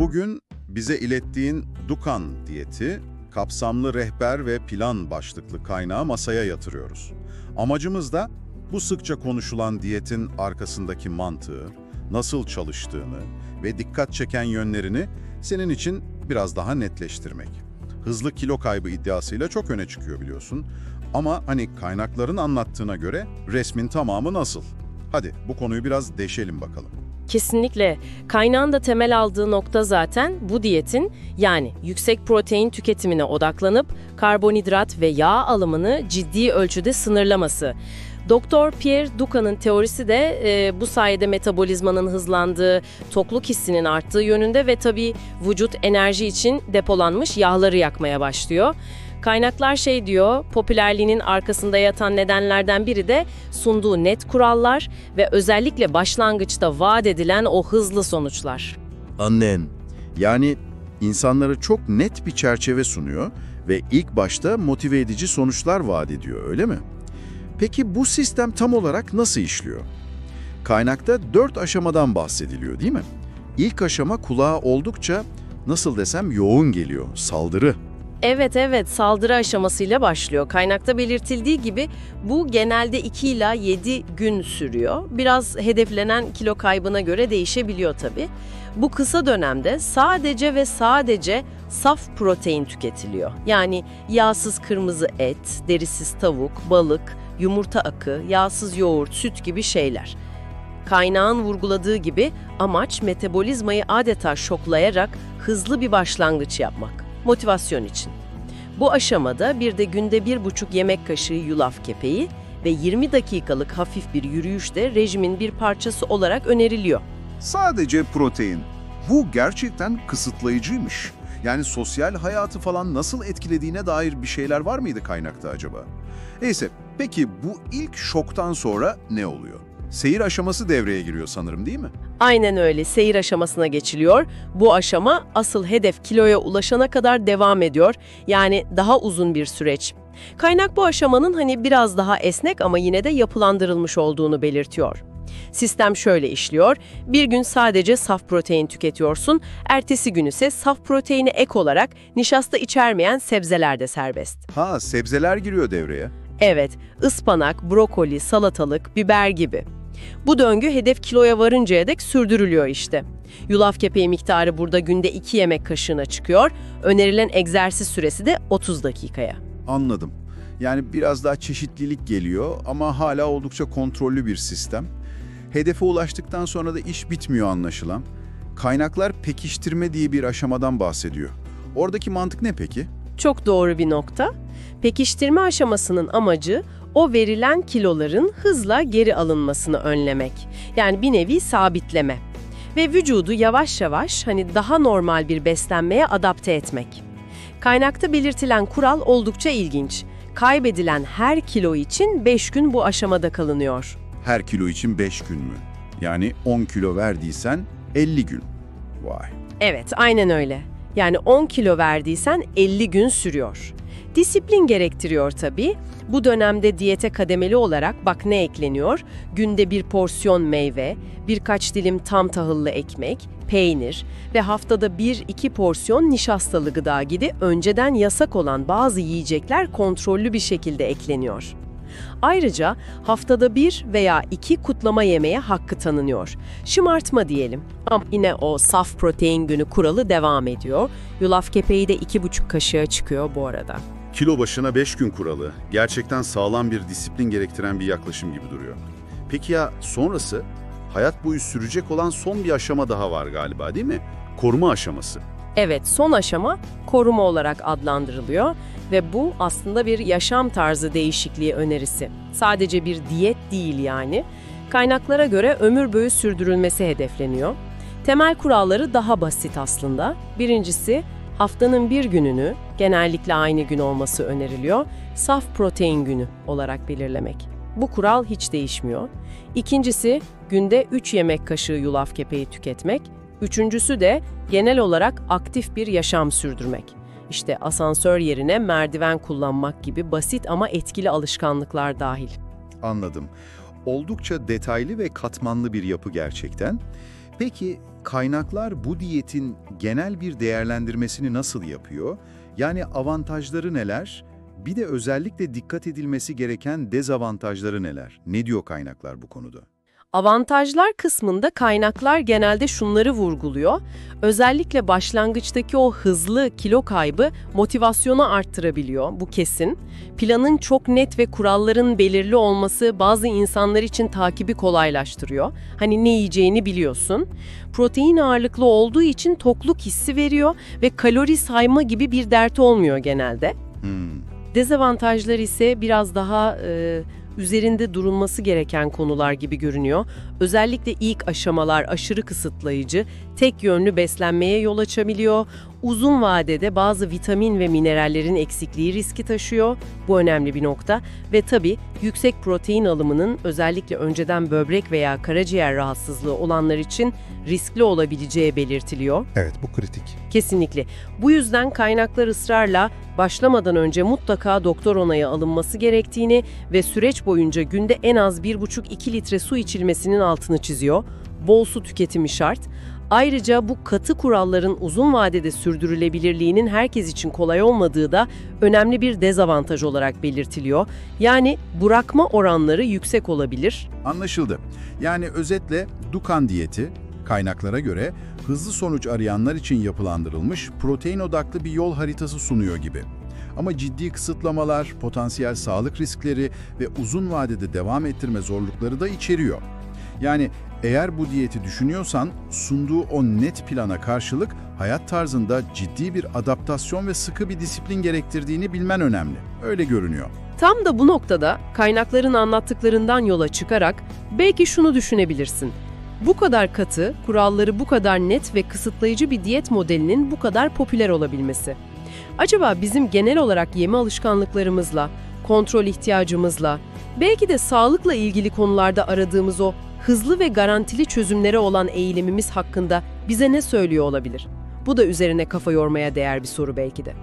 Bugün bize ilettiğin Dukan diyeti, kapsamlı rehber ve plan başlıklı kaynağı masaya yatırıyoruz. Amacımız da bu sıkça konuşulan diyetin arkasındaki mantığı, nasıl çalıştığını ve dikkat çeken yönlerini senin için biraz daha netleştirmek. Hızlı kilo kaybı iddiasıyla çok öne çıkıyor biliyorsun. Ama hani kaynakların anlattığına göre resmin tamamı nasıl? Hadi bu konuyu biraz deşelim bakalım. Kesinlikle. Kaynağın da temel aldığı nokta zaten bu diyetin, yani yüksek protein tüketimine odaklanıp karbonhidrat ve yağ alımını ciddi ölçüde sınırlaması. Dr. Pierre Ducan'ın teorisi de bu sayede metabolizmanın hızlandığı, tokluk hissinin arttığı yönünde ve tabii vücut enerji için depolanmış yağları yakmaya başlıyor. Kaynaklar diyor, popülerliğinin arkasında yatan nedenlerden biri de sunduğu net kurallar ve özellikle başlangıçta vaat edilen o hızlı sonuçlar. Annen, yani insanlara çok net bir çerçeve sunuyor ve ilk başta motive edici sonuçlar vaat ediyor, öyle mi? Peki bu sistem tam olarak nasıl işliyor? Kaynakta 4 aşamadan bahsediliyor, değil mi? İlk aşama kulağa oldukça, nasıl desem, yoğun geliyor, saldırı. Evet, saldırı aşamasıyla başlıyor. Kaynakta belirtildiği gibi bu genelde 2 ila 7 gün sürüyor. Biraz hedeflenen kilo kaybına göre değişebiliyor tabii. Bu kısa dönemde sadece ve sadece saf protein tüketiliyor. Yani yağsız kırmızı et, derisiz tavuk, balık, yumurta akı, yağsız yoğurt, süt gibi şeyler. Kaynağın vurguladığı gibi amaç metabolizmayı adeta şoklayarak hızlı bir başlangıç yapmak. Motivasyon için. Bu aşamada bir de günde 1,5 yemek kaşığı yulaf kepeği ve 20 dakikalık hafif bir yürüyüş de rejimin bir parçası olarak öneriliyor. Sadece protein. Bu gerçekten kısıtlayıcıymış. Yani sosyal hayatı falan nasıl etkilediğine dair bir şeyler var mıydı kaynakta acaba? Neyse, peki bu ilk şoktan sonra ne oluyor? Seyir aşaması devreye giriyor sanırım, değil mi? Aynen öyle, seyir aşamasına geçiliyor. Bu aşama asıl hedef kiloya ulaşana kadar devam ediyor. Yani daha uzun bir süreç. Kaynak bu aşamanın biraz daha esnek ama yine de yapılandırılmış olduğunu belirtiyor. Sistem şöyle işliyor. Bir gün sadece saf protein tüketiyorsun. Ertesi gün ise saf proteine ek olarak nişasta içermeyen sebzeler de serbest. Ha, sebzeler giriyor devreye. Evet, ıspanak, brokoli, salatalık, biber gibi. Bu döngü hedef kiloya varıncaya dek sürdürülüyor işte. Yulaf kepeği miktarı burada günde 2 yemek kaşığına çıkıyor. Önerilen egzersiz süresi de 30 dakikaya. Anladım. Yani biraz daha çeşitlilik geliyor ama hala oldukça kontrollü bir sistem. Hedefe ulaştıktan sonra da iş bitmiyor anlaşılan. Kaynaklar pekiştirme diye bir aşamadan bahsediyor. Oradaki mantık ne peki? Çok doğru bir nokta. Pekiştirme aşamasının amacı o verilen kiloların hızla geri alınmasını önlemek. Yani bir nevi sabitleme. Ve vücudu yavaş yavaş daha normal bir beslenmeye adapte etmek. Kaynakta belirtilen kural oldukça ilginç. Kaybedilen her kilo için 5 gün bu aşamada kalınıyor. Her kilo için 5 gün mü? Yani 10 kilo verdiysen 50 gün. Vay. Evet, aynen öyle. Yani 10 kilo verdiysen 50 gün sürüyor. Disiplin gerektiriyor tabii. Bu dönemde diyete kademeli olarak bak ne ekleniyor? Günde bir porsiyon meyve, birkaç dilim tam tahıllı ekmek, peynir ve haftada 1-2 porsiyon nişastalı gıda gibi önceden yasak olan bazı yiyecekler kontrollü bir şekilde ekleniyor. Ayrıca haftada 1 veya 2 kutlama yemeğe hakkı tanınıyor. Şımartma diyelim. Ama yine o saf protein günü kuralı devam ediyor. Yulaf kepeği de 2,5 kaşığa çıkıyor bu arada. Kilo başına 5 gün kuralı gerçekten sağlam bir disiplin gerektiren bir yaklaşım gibi duruyor. Peki ya sonrası? Hayat boyu sürecek olan son bir aşama daha var galiba, değil mi? Koruma aşaması. Evet, son aşama koruma olarak adlandırılıyor ve bu aslında bir yaşam tarzı değişikliği önerisi. Sadece bir diyet değil yani. Kaynaklara göre ömür boyu sürdürülmesi hedefleniyor. Temel kuralları daha basit aslında. Birincisi, haftanın bir gününü, genellikle aynı gün olması öneriliyor, saf protein günü olarak belirlemek. Bu kural hiç değişmiyor. İkincisi, günde 3 yemek kaşığı yulaf kepeği tüketmek. Üçüncüsü de genel olarak aktif bir yaşam sürdürmek. İşte asansör yerine merdiven kullanmak gibi basit ama etkili alışkanlıklar dahil. Anladım. Oldukça detaylı ve katmanlı bir yapı gerçekten. Peki kaynaklar bu diyetin genel bir değerlendirmesini nasıl yapıyor? Yani avantajları neler? Bir de özellikle dikkat edilmesi gereken dezavantajları neler? Ne diyor kaynaklar bu konuda? Avantajlar kısmında kaynaklar genelde şunları vurguluyor. Özellikle başlangıçtaki o hızlı kilo kaybı motivasyonu arttırabiliyor, bu kesin. Planın çok net ve kuralların belirli olması bazı insanlar için takibi kolaylaştırıyor. Hani ne yiyeceğini biliyorsun. Protein ağırlıklı olduğu için tokluk hissi veriyor ve kalori sayma gibi bir dert olmuyor genelde. Dezavantajlar ise biraz daha üzerinde durulması gereken konular gibi görünüyor. Özellikle ilk aşamalar aşırı kısıtlayıcı, tek yönlü beslenmeye yol açabiliyor. Uzun vadede bazı vitamin ve minerallerin eksikliği riski taşıyor. Bu önemli bir nokta. Ve tabii yüksek protein alımının özellikle önceden böbrek veya karaciğer rahatsızlığı olanlar için riskli olabileceği belirtiliyor. Evet, bu kritik. Kesinlikle. Bu yüzden kaynaklar ısrarla başlamadan önce mutlaka doktor onayı alınması gerektiğini ve süreç boyunca günde en az 1,5-2 litre su içilmesinin altını çiziyor. Bol su tüketimi şart. Ayrıca bu katı kuralların uzun vadede sürdürülebilirliğinin herkes için kolay olmadığı da önemli bir dezavantaj olarak belirtiliyor. Yani bırakma oranları yüksek olabilir. Anlaşıldı. Yani özetle Dukan diyeti, kaynaklara göre hızlı sonuç arayanlar için yapılandırılmış protein odaklı bir yol haritası sunuyor gibi. Ama ciddi kısıtlamalar, potansiyel sağlık riskleri ve uzun vadede devam ettirme zorlukları da içeriyor. Yani eğer bu diyeti düşünüyorsan, sunduğu o net plana karşılık hayat tarzında ciddi bir adaptasyon ve sıkı bir disiplin gerektirdiğini bilmen önemli. Öyle görünüyor. Tam da bu noktada kaynakların anlattıklarından yola çıkarak belki şunu düşünebilirsin. Bu kadar katı, kuralları bu kadar net ve kısıtlayıcı bir diyet modelinin bu kadar popüler olabilmesi. Acaba bizim genel olarak yeme alışkanlıklarımızla, kontrol ihtiyacımızla, belki de sağlıkla ilgili konularda aradığımız o hızlı ve garantili çözümlere olan eğilimimiz hakkında bize ne söylüyor olabilir? Bu da üzerine kafa yormaya değer bir soru belki de.